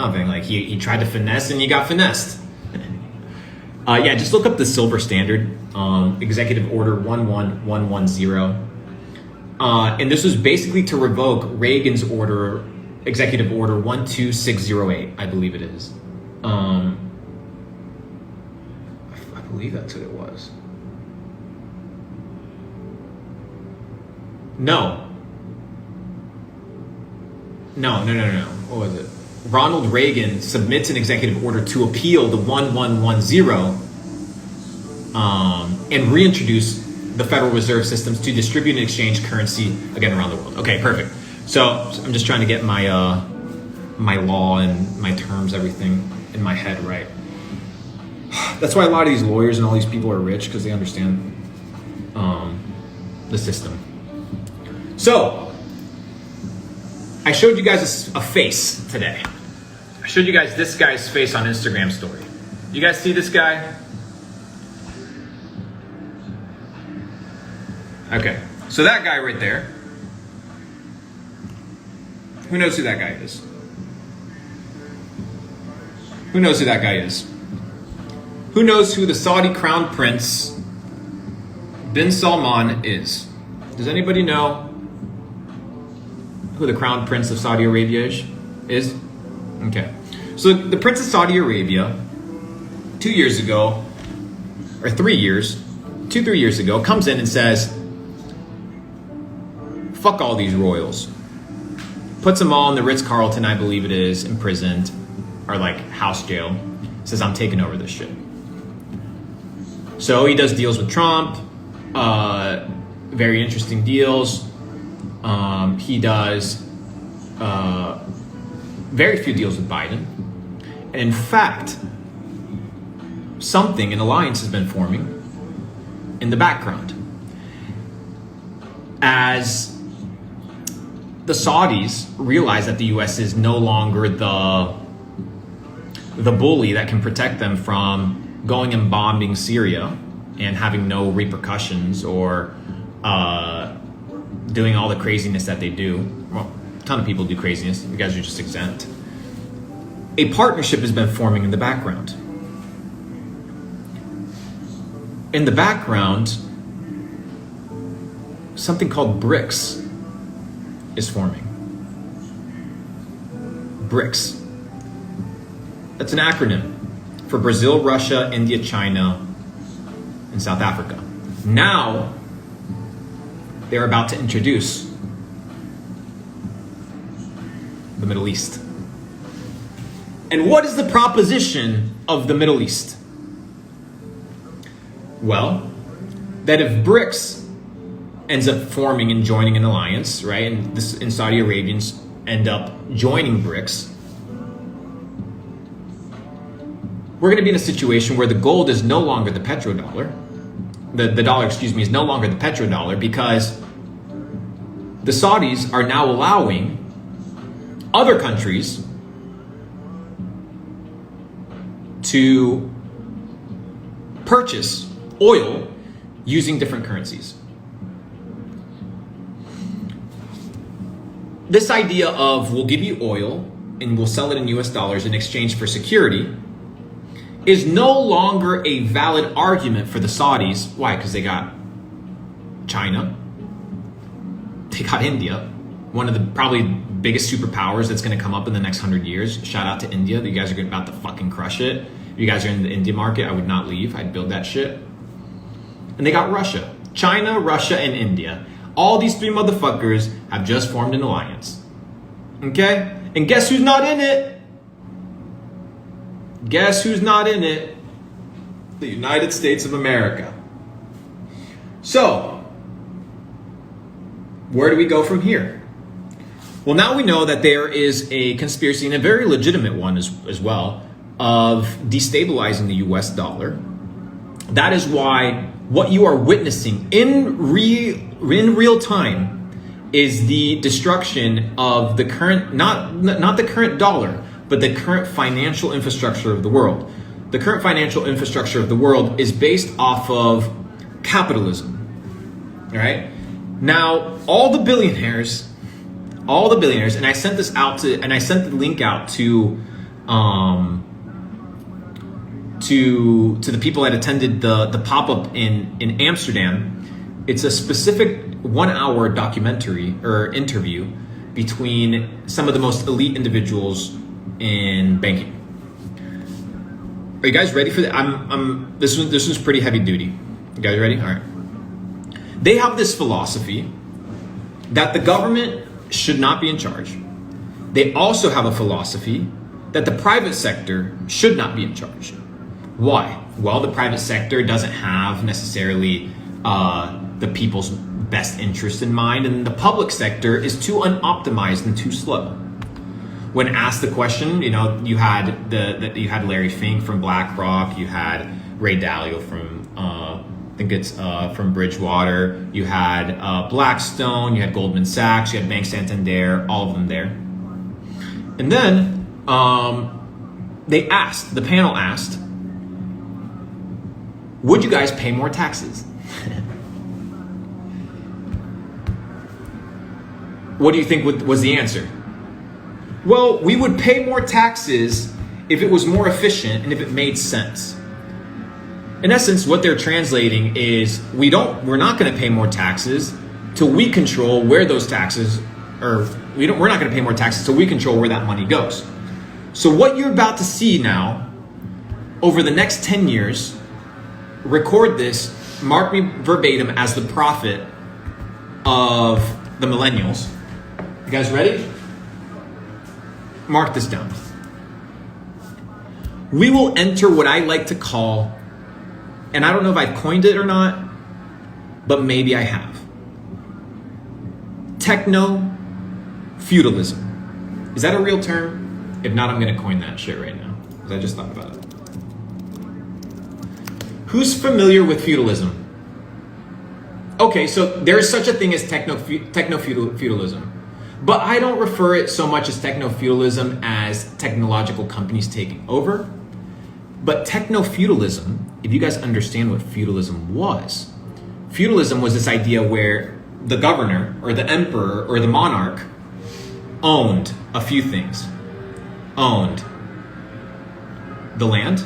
nothing. Like he tried to finesse and he got finessed. Yeah, just look up the silver standard, Executive Order 11110. And this was basically to revoke Reagan's order, Executive Order 12608, I believe it is. I believe that's what it was. No. What was it? Ronald Reagan submits an executive order to appeal the 1110 and reintroduce the Federal Reserve systems to distribute and exchange currency again around the world. Okay, perfect. So I'm just trying to get my my law and my terms, everything in my head right. That's why a lot of these lawyers and all these people are rich, because they understand the system. So I showed you guys a face today. I showed you guys this guy's face on Instagram story. You guys see this guy? Okay, so that guy right there. Who knows who that guy is? Who knows who that guy is? Who knows who the Saudi Crown Prince bin Salman is? Does anybody know who the Crown Prince of Saudi Arabia is? Okay. So the Prince of Saudi Arabia, 2 years ago, or 3 years, 2-3 years ago, comes in and says, fuck all these royals. Puts them all in the Ritz-Carlton, I believe it is, imprisoned, or like house jail. Says, I'm taking over this shit. So he does deals with Trump, very interesting deals. He does very few deals with Biden. And in fact, an alliance has been forming in the background. As the Saudis realize that the US is no longer the bully that can protect them from going and bombing Syria and having no repercussions or doing all the craziness that they do. Well, a ton of people do craziness. You guys are just exempt. A partnership has been forming in the background. In the background, something called BRICS is forming. BRICS. That's an acronym for Brazil, Russia, India, China, and South Africa. Now, they're about to introduce the Middle East. And what is the proposition of the Middle East? Well, that if BRICS ends up forming and joining an alliance, right, and Saudi Arabians end up joining BRICS, we're going to be in a situation where the gold is no longer the petrodollar. The dollar, is no longer the petrodollar, because the Saudis are now allowing other countries to purchase oil using different currencies. This idea of we'll give you oil and we'll sell it in US dollars in exchange for security is no longer a valid argument for the Saudis. Why? Because they got China, they got India, one of the probably biggest superpowers that's going to come up in the next 100 years. Shout out to India. You guys are about to fucking crush it. If you guys are in the India market, I would not leave. I'd build that shit. And they got Russia. China, Russia, and India. All these three motherfuckers have just formed an alliance. Okay? And guess who's not in it? Guess who's not in it? The United States of America. So, where do we go from here? Well, now we know that there is a conspiracy, and a very legitimate one as well, of destabilizing the US dollar. That is why what you are witnessing in real time is the destruction of the current, not the current dollar, but the current financial infrastructure of the world. The current financial infrastructure of the world is based off of capitalism. All right? Now, all the billionaires, and I sent the link out to to the people that attended the pop-up in Amsterdam. It's a specific 1-hour documentary or interview between some of the most elite individuals in banking. Are you guys ready for that? This one's pretty heavy duty. You guys ready? All right. They have this philosophy that the government should not be in charge. They also have a philosophy that the private sector should not be in charge. Why? Well, the private sector doesn't have necessarily the people's best interest in mind, and the public sector is too unoptimized and too slow. When asked the question, you had Larry Fink from BlackRock, you had Ray Dalio from from Bridgewater, you had Blackstone, you had Goldman Sachs, you had Bank Santander, all of them there. And then the panel asked, would you guys pay more taxes? What do you think was the answer? Well, we would pay more taxes if it was more efficient and if it made sense. In essence, what they're translating is we're not going to pay more taxes till we control where those taxes, or we're not going to pay more taxes till we control where that money goes. So what you're about to see now, over the next 10 years, record this, mark me verbatim as the prophet of the millennials. You guys ready? Mark this down. We will enter what I like to call, and I don't know if I've coined it or not, but maybe I have, techno-feudalism. Is that a real term? If not, I'm going to coin that shit right now, because I just thought about it. Who's familiar with feudalism? Okay, so there's such a thing as techno-feudalism. But I don't refer it so much as techno-feudalism as technological companies taking over. But techno-feudalism, if you guys understand what feudalism was this idea where the governor or the emperor or the monarch owned a few things. Owned the land,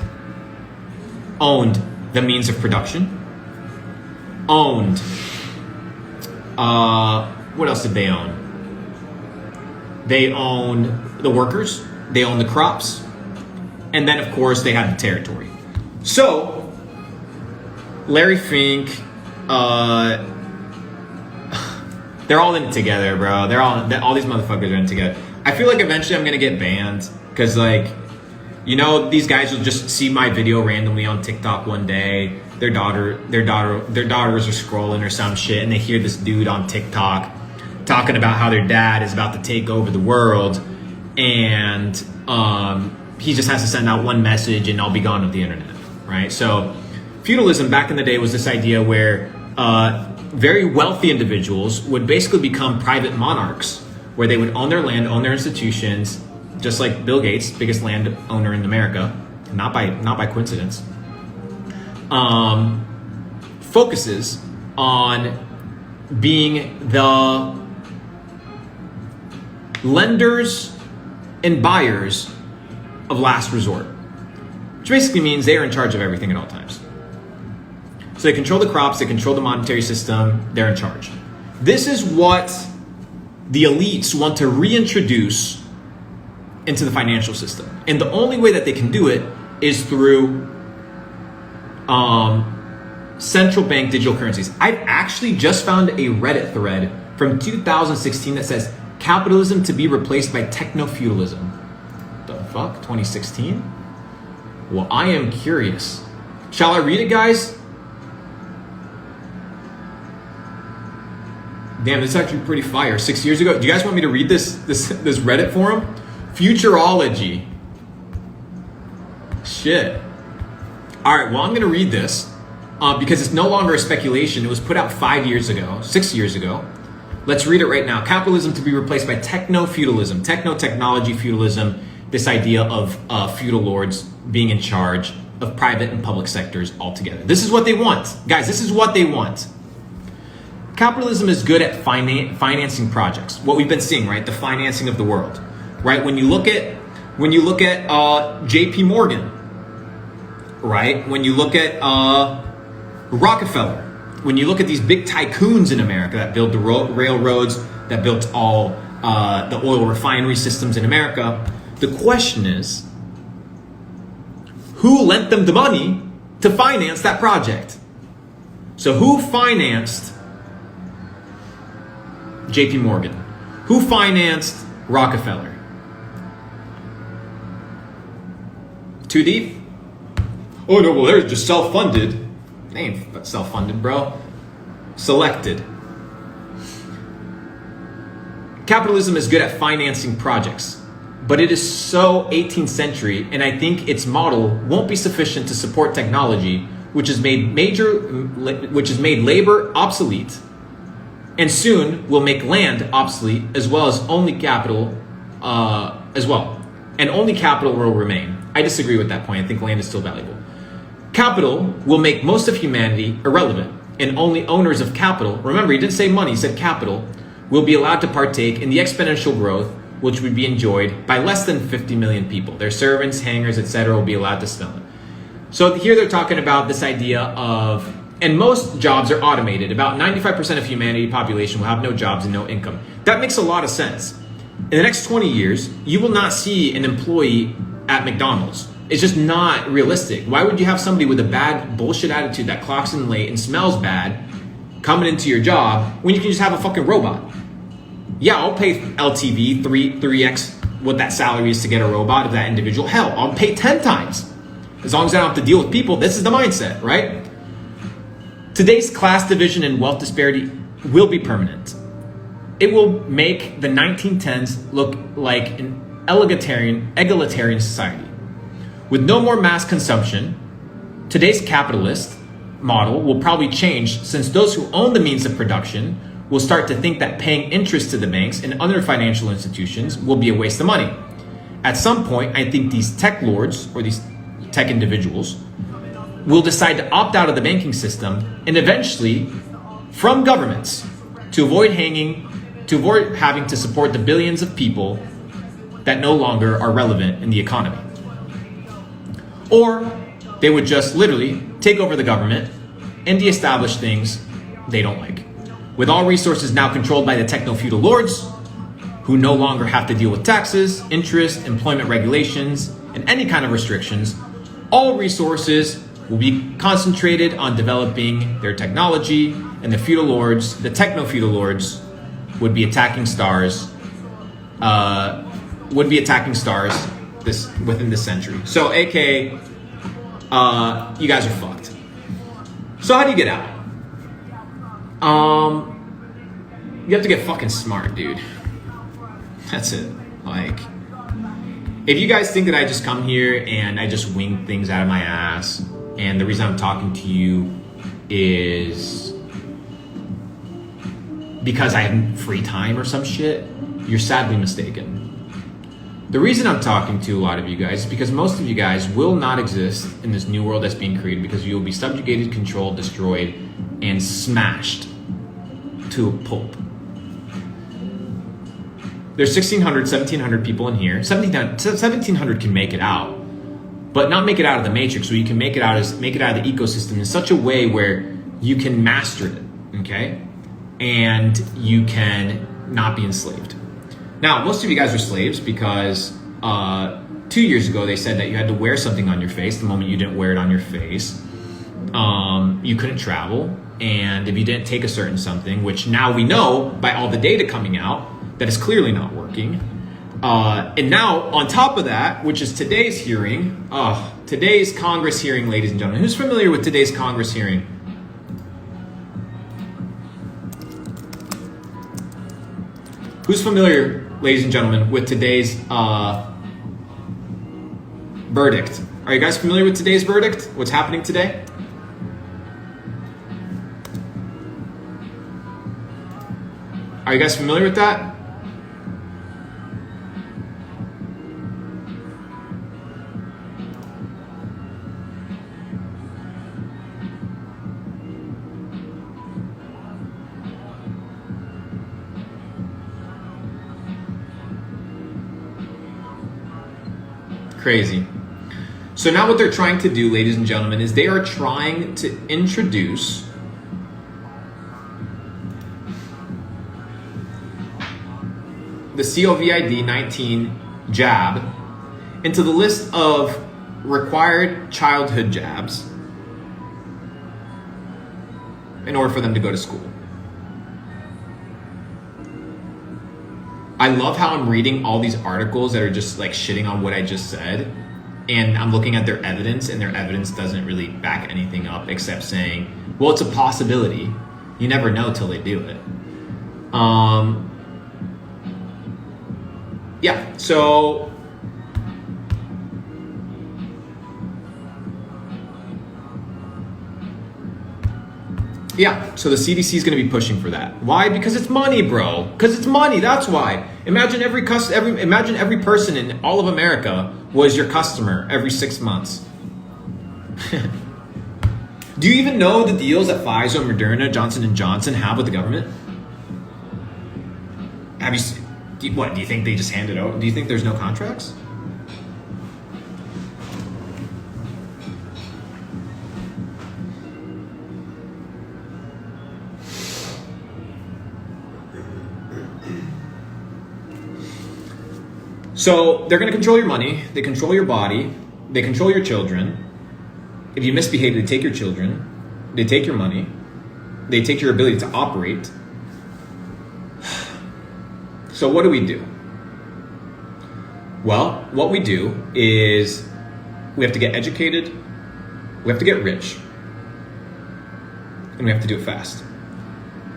owned the means of production, owned, what else did they own? They owned the workers, they owned the crops, and then of course they had the territory. So, Larry Fink, they're all in it together, bro. All these motherfuckers are in it together. I feel like eventually I'm gonna get banned, cause these guys will just see my video randomly on TikTok one day. Their daughters are scrolling or some shit, and they hear this dude on TikTok talking about how their dad is about to take over the world, and he just has to send out one message and I'll be gone with the internet, right? So feudalism back in the day was this idea where very wealthy individuals would basically become private monarchs, where they would own their land, own their institutions, just like Bill Gates, biggest landowner in America, not by coincidence, focuses on being the lenders and buyers of last resort, which basically means they are in charge of everything at all times. So they control the crops, they control the monetary system, they're in charge. This is what the elites want to reintroduce into the financial system. And the only way that they can do it is through central bank digital currencies. I've actually just found a Reddit thread from 2016 that says capitalism to be replaced by techno-feudalism. The fuck? 2016? Well, I am curious. Shall I read it, guys? Damn, this is actually pretty fire. 6 years ago. Do you guys want me to read this Reddit forum? Futurology. Shit. All right, well, I'm going to read this because it's no longer a speculation. It was put out 6 years ago. Let's read it right now. Capitalism to be replaced by techno-feudalism. Techno-technology feudalism. This idea of feudal lords being in charge of private and public sectors altogether. This is what they want. Guys, this is what they want. Capitalism is good at financing projects. What we've been seeing, right? The financing of the world, right? When you look at When you look at J.P. Morgan, right? When you look at Rockefeller, when you look at these big tycoons in America that built the railroads, that built all the oil refinery systems in America, the question is, who lent them the money to finance that project? So who financed J.P. Morgan? Who financed Rockefeller? Too deep? Oh no, well they're just self-funded. They ain't self-funded, bro. Selected. Capitalism is good at financing projects, but it is so 18th century, and I think its model won't be sufficient to support technology, which has made labor obsolete, and soon will make land obsolete, as well as only capital, as well, and only capital will remain. I disagree with that point. I think land is still valuable. Capital will make most of humanity irrelevant, and only owners of capital, remember he didn't say money, he said capital, will be allowed to partake in the exponential growth which would be enjoyed by less than 50 million people. Their servants, hangers, etc. will be allowed to smell it. So here they're talking about this idea of, and most jobs are automated. About 95% of humanity population will have no jobs and no income. That makes a lot of sense. In the next 20 years, you will not see an employee at McDonald's. It's just not realistic. Why would you have somebody with a bad bullshit attitude that clocks in late and smells bad coming into your job when you can just have a fucking robot? Yeah, I'll pay LTV 3x what that salary is to get a robot of that individual. Hell, I'll pay 10 times. As long as I don't have to deal with people, this is the mindset, right? Today's class division and wealth disparity will be permanent. It will make the 1910s look like an egalitarian society. With no more mass consumption, today's capitalist model will probably change, since those who own the means of production will start to think that paying interest to the banks and other financial institutions will be a waste of money. At some point, I think these tech lords or these tech individuals will decide to opt out of the banking system and eventually from governments to avoid having to support the billions of people that no longer are relevant in the economy. Or they would just literally take over the government and de-establish things they don't like. With all resources now controlled by the techno-feudal lords, who no longer have to deal with taxes, interest, employment regulations, and any kind of restrictions, all resources will be concentrated on developing their technology, and the feudal lords, the techno-feudal lords, would be attacking stars within this century. So, aka, you guys are fucked. So how do you get out? You have to get fucking smart, dude. That's it. Like, if you guys think that I just come here and I just wing things out of my ass, and the reason I'm talking to you is because I have free time or some shit, you're sadly mistaken. The reason I'm talking to a lot of you guys is because most of you guys will not exist in this new world that's being created, because you will be subjugated, controlled, destroyed, and smashed to a pulp. There's 1,600, 1,700 people in here. 1,700 can make it out, but not make it out of the matrix. What you can make it out is make it out of the ecosystem in such a way where you can master it, okay? And you can not be enslaved. Now, most of you guys are slaves because 2 years ago they said that you had to wear something on your face. The moment you didn't wear it on your face, you couldn't travel. And if you didn't take a certain something, which now we know by all the data coming out that is clearly not working. And now on top of that, which is today's hearing, today's Congress hearing, ladies and gentlemen. Who's familiar with today's Congress hearing? Who's familiar, ladies and gentlemen, with today's verdict? Are you guys familiar with today's verdict? What's happening today? Are you guys familiar with that? Crazy. So now what they're trying to do, ladies and gentlemen, is they are trying to introduce the COVID-19 jab into the list of required childhood jabs in order for them to go to school. I love how I'm reading all these articles that are just like shitting on what I just said, and I'm looking at their evidence, and their evidence doesn't really back anything up except saying, well, it's a possibility. You never know till they do it. Yeah, so the CDC is going to be pushing for that. Why? Because it's money, bro. Because it's money. That's why. Imagine every person in all of America was your customer every 6 months. Do you even know the deals that Pfizer, Moderna, Johnson & Johnson have with the government? Do you think they just hand it out? Do you think there's no contracts? So they're going to control your money, they control your body, they control your children. If you misbehave, they take your children, they take your money, they take your ability to operate. So what do we do? Well, what we do is we have to get educated, we have to get rich, and we have to do it fast.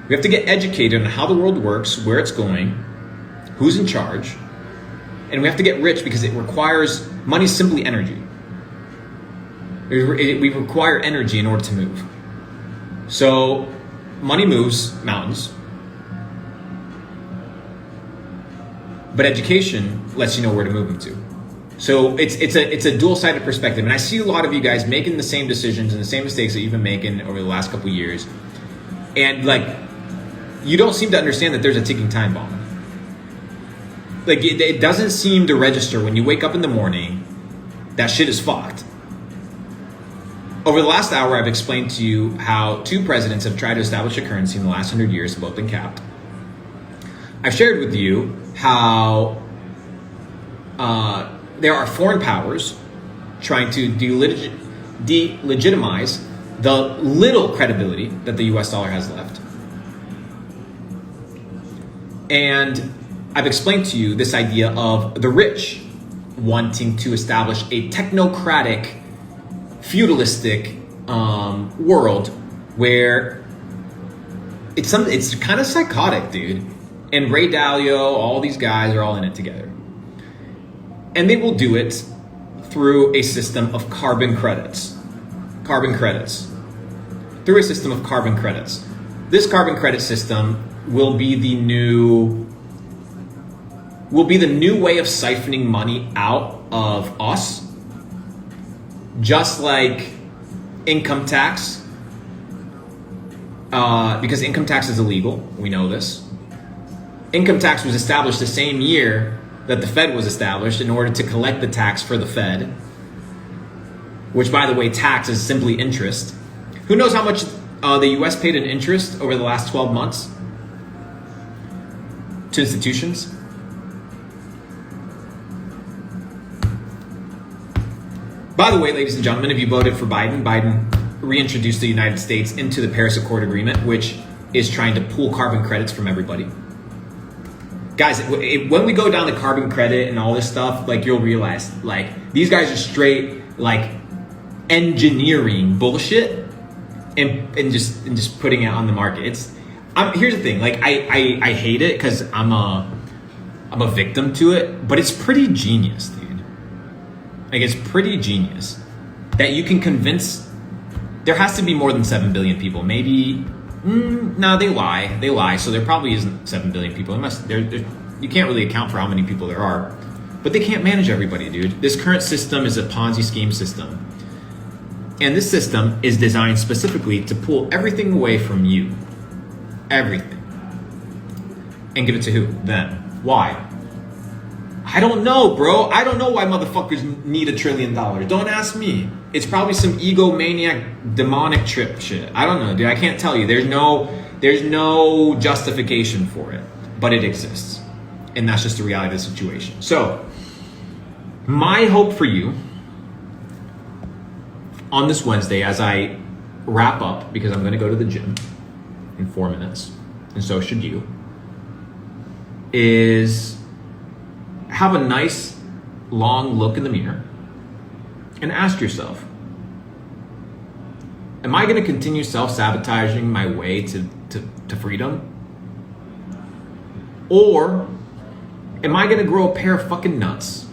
We have to get educated on how the world works, where it's going, who's in charge, and we have to get rich because it requires, money is simply energy. We require energy in order to move. So money moves mountains, but education lets you know where to move them to. So it's a dual-sided perspective, and I see a lot of you guys making the same decisions and the same mistakes that you've been making over the last couple of years, and like you don't seem to understand that there's a ticking time bomb. Like it doesn't seem to register when you wake up in the morning that shit is fucked. Over the last hour, I've explained to you how 2 presidents have tried to establish a currency in the last 100 years, both been capped. I've shared with you how there are foreign powers trying to delegitimize the little credibility that the US dollar has left. And I've explained to you this idea of the rich wanting to establish a technocratic, feudalistic world where it's kind of psychotic, dude. And Ray Dalio, all these guys are all in it together. And they will do it through a system of carbon credits. Through a system of carbon credits. This carbon credit system will be the new way of siphoning money out of us, just like income tax, because income tax is illegal. We know this. Income tax was established the same year that the Fed was established in order to collect the tax for the Fed, which, by the way, tax is simply interest. Who knows how much the US paid in interest over the last 12 months to institutions? By the way, ladies and gentlemen, if you voted for Biden reintroduced the United States into the Paris Accord Agreement, which is trying to pull carbon credits from everybody. Guys, when we go down the carbon credit and all this stuff, like you'll realize, like these guys are straight like engineering bullshit and just putting it on the market. Here's the thing, like I hate it because I'm a victim to it, but it's pretty genius, dude. Like it's pretty genius that you can convince. There has to be more than 7 billion people. Maybe. No, they lie. So there probably isn't 7 billion people. You can't really account for how many people there are, but they can't manage everybody, dude. This current system is a Ponzi scheme system, and this system is designed specifically to pull everything away from you, everything, and give it to who? Them. Why? I don't know, bro. I don't know why motherfuckers need $1 trillion. Don't ask me. It's probably some egomaniac, demonic trip shit. I don't know, dude. I can't tell you. There's no justification for it, but it exists. And that's just the reality of the situation. So, my hope for you on this Wednesday as I wrap up, because I'm going to go to the gym in 4 minutes, and so should you, is have a nice long look in the mirror and ask yourself, am I going to continue self-sabotaging my way to freedom? Or am I going to grow a pair of fucking nuts?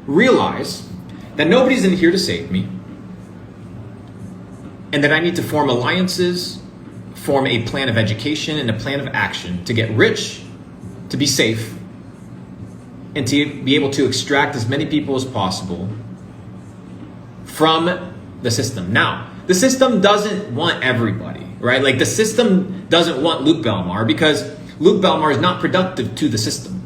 Realize that nobody's in here to save me, and that I need to form alliances, form a plan of education and a plan of action to get rich, to be safe, and to be able to extract as many people as possible from the system. Now, the system doesn't want everybody, right? Like, the system doesn't want Luke Belmar, because Luke Belmar is not productive to the system.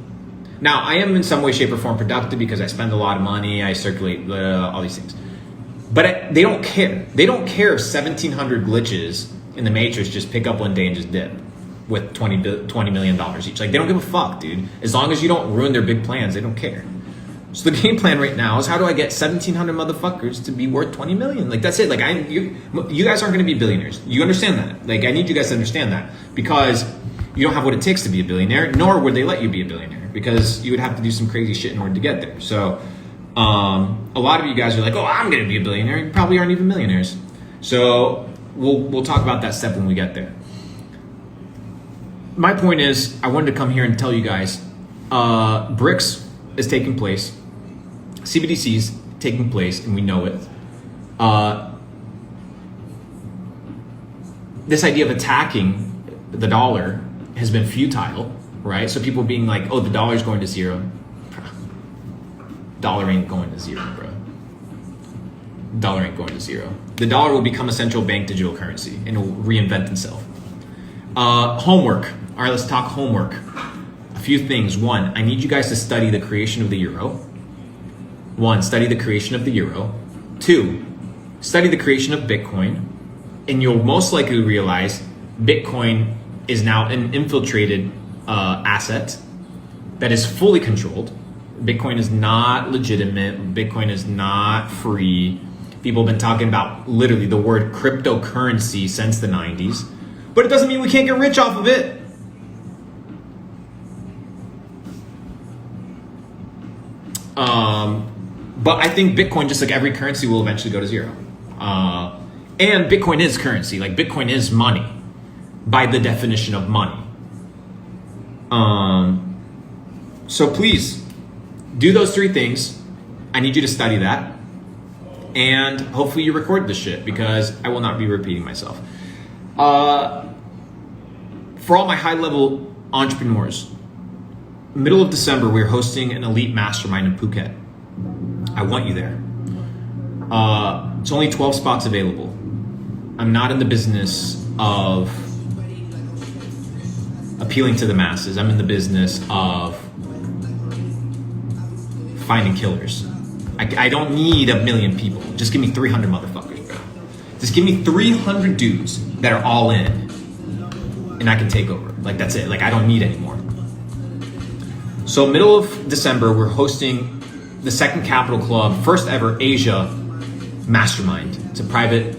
Now, I am in some way, shape, or form productive because I spend a lot of money, I circulate, all these things. But they don't care. They don't care if 1,700 glitches in the Matrix just pick up one day and just dip with $20 million each. Like, they don't give a fuck, dude. As long as you don't ruin their big plans, they don't care. So the game plan right now is, how do I get 1,700 motherfuckers to be worth 20 million? Like, that's it. Like, you guys aren't going to be billionaires. You understand that? Like, I need you guys to understand that, because you don't have what it takes to be a billionaire, nor would they let you be a billionaire, because you would have to do some crazy shit in order to get there. So a lot of you guys are like, oh, I'm going to be a billionaire. You probably aren't even millionaires. So we'll talk about that step when we get there. My point is, I wanted to come here and tell you guys, BRICS is taking place, CBDC is taking place, and we know it. This idea of attacking the dollar has been futile, right? So people being like, oh, the dollar's going to zero. Dollar ain't going to zero, bro. Dollar ain't going to zero. The dollar will become a central bank digital currency, and it will reinvent itself. Homework. All right, let's talk homework. A few things. One, I need you guys to study the creation of the euro. Study the creation of the euro. 2, study the creation of Bitcoin. And you'll most likely realize Bitcoin is now an infiltrated asset that is fully controlled. Bitcoin is not legitimate. Bitcoin is not free. People have been talking about literally the word cryptocurrency since the 90s. But it doesn't mean we can't get rich off of it. But I think Bitcoin, just like every currency, will eventually go to zero. And Bitcoin is currency. Like, Bitcoin is money by the definition of money. So please do those 3 things. I need you to study that. And hopefully you record this shit, because I will not be repeating myself. For all my high-level entrepreneurs, middle of December, we're hosting an elite mastermind in Phuket. I want you there. It's only 12 spots available. I'm not in the business of appealing to the masses. I'm in the business of finding killers. I don't need 1 million people. Just give me 300 motherfuckers, bro. Just give me 300 dudes that are all in, and I can take over. Like, that's it. Like, I don't need any more. So middle of December, we're hosting the Second Capital Club, first ever Asia mastermind. It's a private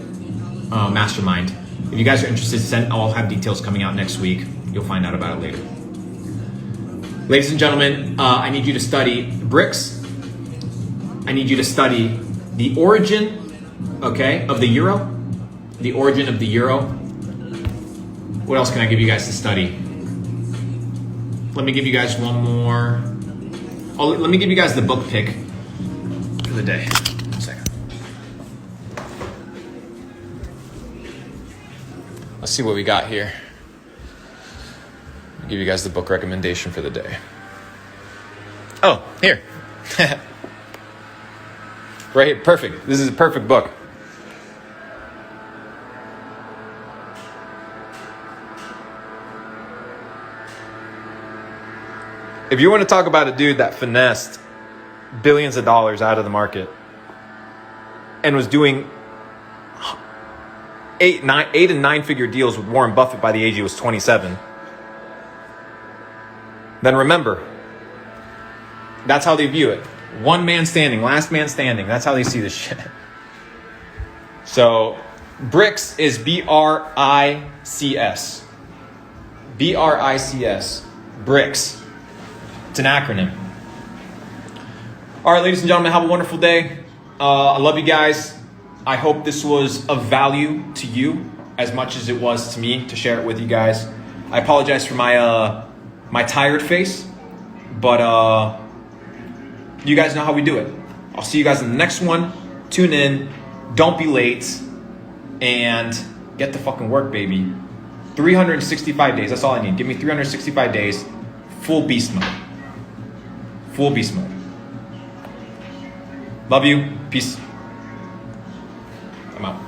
mastermind. If you guys are interested, I'll have details coming out next week. You'll find out about it later. Ladies and gentlemen, I need you to study BRICS. I need you to study the origin, okay, of the euro. The origin of the euro. What else can I give you guys to study? Let me give you guys one more. Oh, let me give you guys the book pick for the day. 1 second. Let's see what we got here. I'll give you guys the book recommendation for the day. Oh, here. Right here, perfect. This is a perfect book. If you want to talk about a dude that finessed billions of dollars out of the market and was doing 8 and 9 figure deals with Warren Buffett by the age he was 27, then remember, that's how they view it. One man standing, last man standing. That's how they see this shit. So, BRICS is BRICS. BRICS. BRICS. It's an acronym. All right, ladies and gentlemen, have a wonderful day. I love you guys. I hope this was of value to you as much as it was to me to share it with you guys. I apologize for my my tired face, but you guys know how we do it. I'll see you guys in the next one. Tune in. Don't be late. And get to fucking work, baby. 365 days. That's all I need. Give me 365 days. Full beast mode. Full beast mode. Love you. Peace. I'm out.